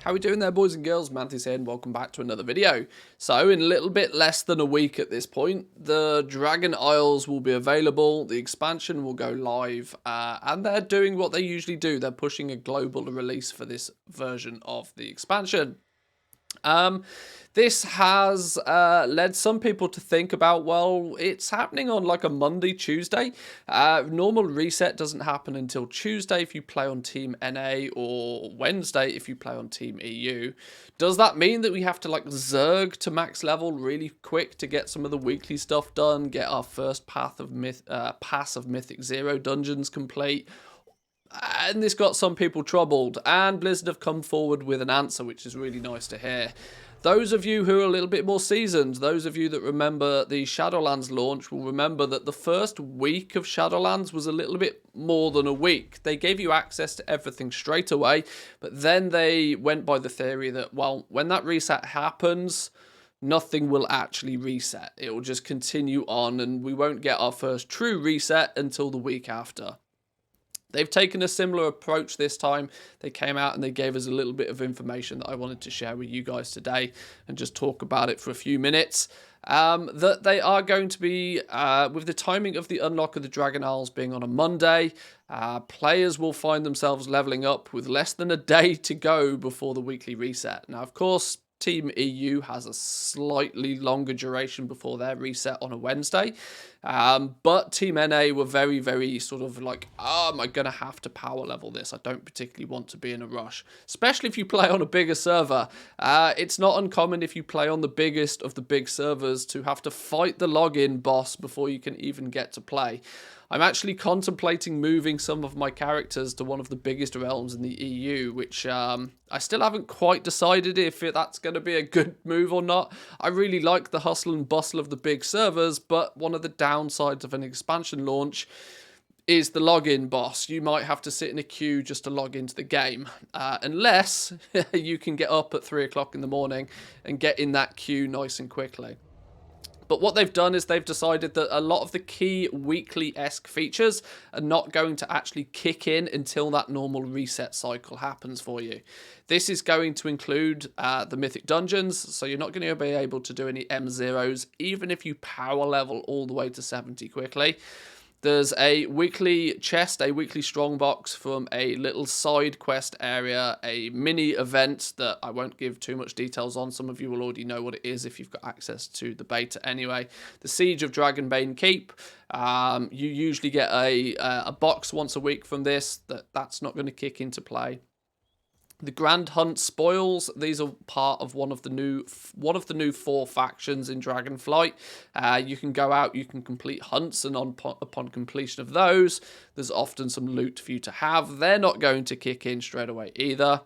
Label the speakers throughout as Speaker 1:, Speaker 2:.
Speaker 1: How we doing there, boys and girls? Manthieus here, and welcome back to another video. So, in a little bit less than a week at this point, the Dragon Isles will be available, the expansion will go live, and they're doing what they usually do. They're pushing a global release for this version of the expansion. This has led some people to think about, well, it's happening on like a Monday, Tuesday. Normal reset doesn't happen until Tuesday if you play on Team NA or Wednesday if you play on Team EU. Does that mean that we have to like zerg to max level really quick to get some of the weekly stuff done, get our first pass of Mythic Zero dungeons complete? And this got some people troubled, and Blizzard have come forward with an answer, which is really nice to hear. Those of you who are a little bit more seasoned, those of you that remember the Shadowlands launch will remember that the first week of Shadowlands was a little bit more than a week. They gave you access to everything straight away, but then they went by the theory that, well, when that reset happens, nothing will actually reset. It will just continue on, and we won't get our first true reset until the week after. They've taken a similar approach this time. They came out and they gave us a little bit of information that I wanted to share with you guys today and just talk about it for a few minutes. That they are going to be, with the timing of the unlock of the Dragon Isles being on a Monday, players will find themselves leveling up with less than a day to go before the weekly reset. Now, of course, Team EU has a slightly longer duration before their reset on a Wednesday. But Team NA were very, very sort of like, oh, am I going to have to power level this? I don't particularly want to be in a rush, especially if you play on a bigger server. It's not uncommon if you play on the biggest of the big servers to have to fight the login boss before you can even get to play. I'm actually contemplating moving some of my characters to one of the biggest realms in the EU, which I still haven't quite decided if that's going to be a good move or not. I really like the hustle and bustle of the big servers, but one of the downsides of an expansion launch is the login boss. You might have to sit in a queue just to log into the game, unless you can get up at 3 o'clock in the morning and get in that queue nice and quickly. But what they've done is they've decided that a lot of the key weekly-esque features are not going to actually kick in until that normal reset cycle happens for you. This is going to include the Mythic Dungeons, so you're not going to be able to do any M0s, even if you power level all the way to 70 quickly. There's a weekly chest, a weekly strongbox from a little side quest area, a mini event that I won't give too much details on. Some of you will already know what it is if you've got access to the beta anyway. The Siege of Dragonbane Keep. You usually get a box once a week from this. That's not going to kick into play. The Grand Hunt spoils, these are part of one of the new 4 factions in Dragonflight. You can go out, you can complete hunts, and upon completion of those, there's often some loot for you to have. They're not going to kick in straight away either.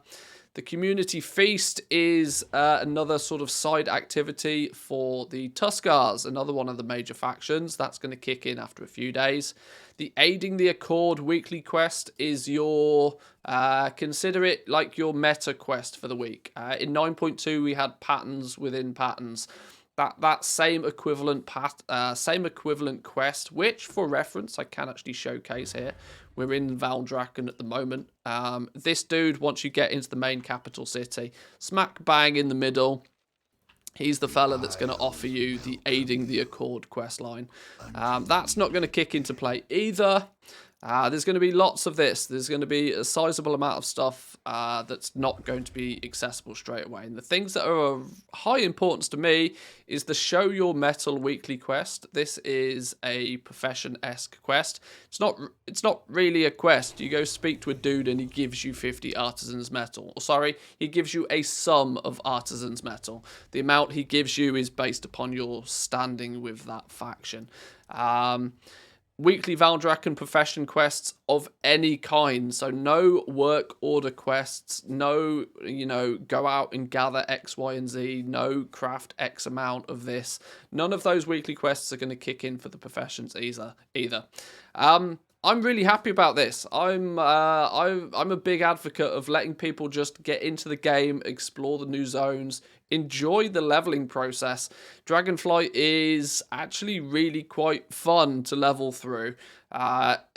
Speaker 1: The Community Feast is another sort of side activity for the Tuskars, another one of the major factions. That's going to kick in after a few days. The Aiding the Accord weekly quest is your, consider it like your meta quest for the week. In 9.2, we had patterns within patterns. That same equivalent quest, which for reference I can actually showcase here. We're in Valdrakken at the moment. This dude, once you get into the main capital city, smack bang in the middle, he's the fella that's going to offer you the Aiding the Accord questline. That's not going to kick into play either. There's going to be lots of this. There's going to be a sizable amount of stuff that's not going to be accessible straight away. And the things that are of high importance to me is the Show Your Metal weekly quest. This is a profession-esque quest. It's not really a quest. You go speak to a dude and he gives you 50 artisans metal. Or sorry, he gives you a sum of artisans metal. The amount he gives you is based upon your standing with that faction. Weekly Valdrakken profession quests of any kind. So no work order quests, no, go out and gather X, Y, and Z, no craft X amount of this. None of those weekly quests are going to kick in for the professions either. I'm really happy about this. I'm a big advocate of letting people just get into the game, explore the new zones, enjoy the leveling process. Dragonflight is actually really quite fun to level through,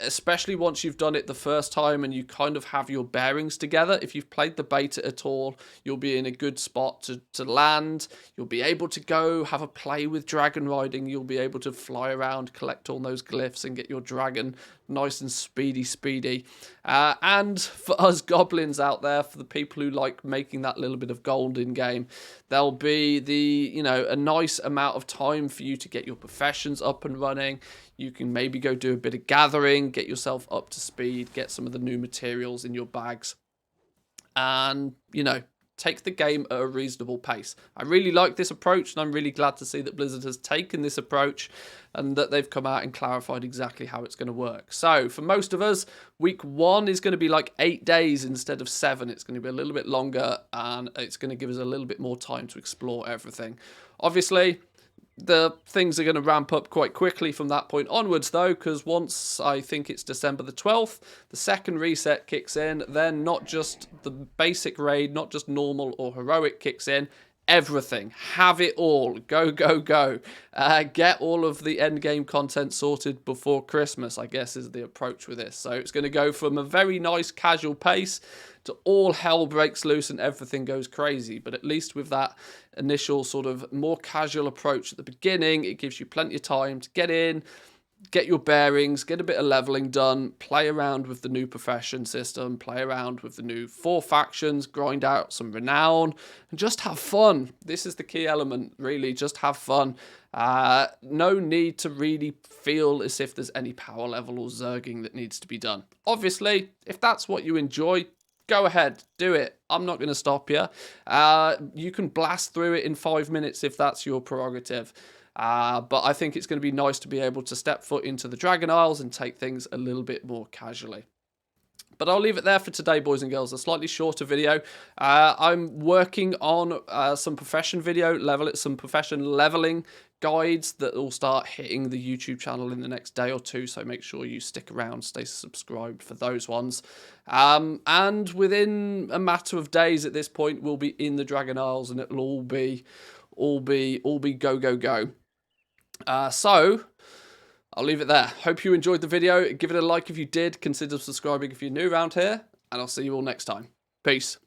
Speaker 1: especially once you've done it the first time and you kind of have your bearings together. If you've played the beta at all, you'll be in a good spot to land. You'll be able to go have a play with dragon riding. You'll be able to fly around, collect all those glyphs and get your dragon nice and speedy. And for us goblins out there, for the people who like making that little bit of gold in game, there'll be a nice amount of time for you to get your professions up and running. You can maybe go do a bit of gathering, get yourself up to speed, get some of the new materials in your bags, and take the game at a reasonable pace. I really like this approach, and I'm really glad to see that Blizzard has taken this approach and that they've come out and clarified exactly how it's going to work. So for most of us, week 1 is going to be like 8 days instead of 7. It's going to be a little bit longer, and it's going to give us a little bit more time to explore everything. Obviously, the things are going to ramp up quite quickly from that point onwards, though, because once I think it's December the 12th, the second reset kicks in. Then not just the basic raid, not just normal or heroic kicks in. Everything. Have it all. Go. Get all of the endgame content sorted before Christmas, I guess, is the approach with this. So it's going to go from a very nice casual pace to all hell breaks loose and everything goes crazy. But at least with that initial sort of more casual approach at the beginning, it gives you plenty of time to get in, get your bearings, get a bit of leveling done, play around with the new profession system, play around with the new 4 factions, grind out some renown, and just have fun. This is the key element, really, just have fun. No need to really feel as if there's any power level or zerging that needs to be done. Obviously, if that's what you enjoy, go ahead, do it. I'm not going to stop you. You can blast through it in 5 minutes if that's your prerogative. But I think it's going to be nice to be able to step foot into the Dragon Isles and take things a little bit more casually. But I'll leave it there for today, boys and girls. A slightly shorter video. I'm working on some profession some profession leveling guides that will start hitting the YouTube channel in the next day or two. So make sure you stick around, stay subscribed for those ones. And within a matter of days at this point, we'll be in the Dragon Isles, and it'll all be go. So I'll leave it there. Hope you enjoyed the video. Give it a like if you did. Consider subscribing if you're new around here. And I'll see you all next time. Peace.